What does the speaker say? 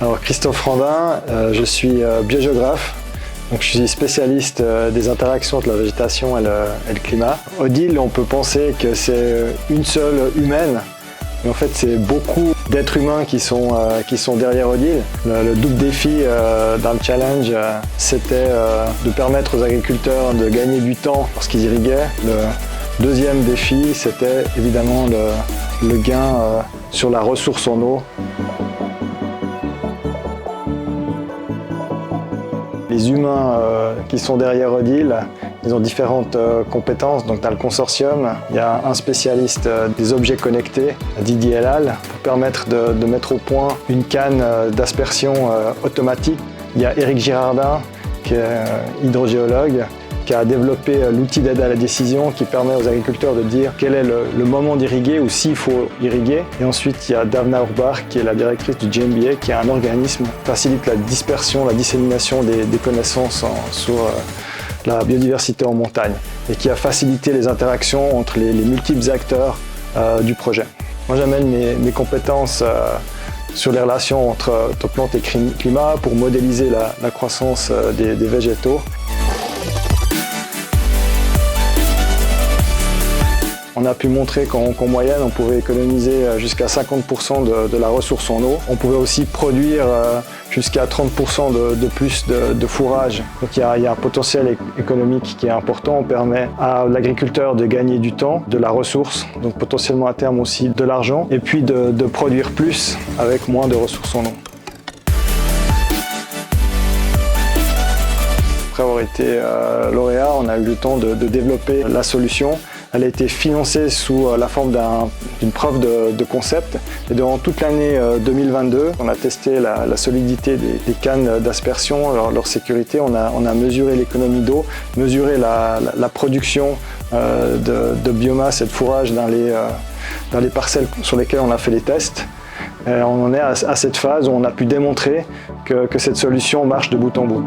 Alors Christophe Randin, je suis biogéographe, donc je suis spécialiste des interactions entre la végétation et le climat. Odile, on peut penser que c'est une seule humaine, mais en fait c'est beaucoup d'êtres humains qui sont derrière Odile. Le double défi dans le challenge, c'était de permettre aux agriculteurs de gagner du temps lorsqu'ils irriguaient. Le deuxième défi, c'était évidemment le gain sur la ressource en eau. Les humains qui sont derrière Odile, ils ont différentes compétences. Donc dans le consortium, il y a un spécialiste des objets connectés, Didier Elal, pour permettre de mettre au point une canne d'aspersion automatique. Il y a Éric Girardin, qui est hydrogéologue, qui a développé l'outil d'aide à la décision qui permet aux agriculteurs de dire quel est le moment d'irriguer ou s'il faut irriguer. Et ensuite, il y a Davna Urbach, qui est la directrice du GMBA, qui est un organisme qui facilite la dispersion, la dissémination des connaissances sur la biodiversité en montagne et qui a facilité les interactions entre les multiples acteurs du projet. Moi, j'amène mes compétences sur les relations entre plantes et climat pour modéliser la croissance des végétaux. On a pu montrer qu'en moyenne, on pouvait économiser jusqu'à 50% de la ressource en eau. On pouvait aussi produire jusqu'à 30% de plus de fourrage. Donc il y a un potentiel économique qui est important. On permet à l'agriculteur de gagner du temps, de la ressource, donc potentiellement à terme aussi de l'argent, et puis de produire plus avec moins de ressources en eau. Après avoir été lauréat, on a eu le temps de développer la solution. Elle a été financée sous la forme d'une preuve de concept. Et durant toute l'année 2022, on a testé la solidité des cannes d'aspersion, leur sécurité. On a mesuré l'économie d'eau, mesuré la production de biomasse et de fourrage dans les parcelles sur lesquelles on a fait les tests. Et on en est à cette phase où on a pu démontrer que cette solution marche de bout en bout.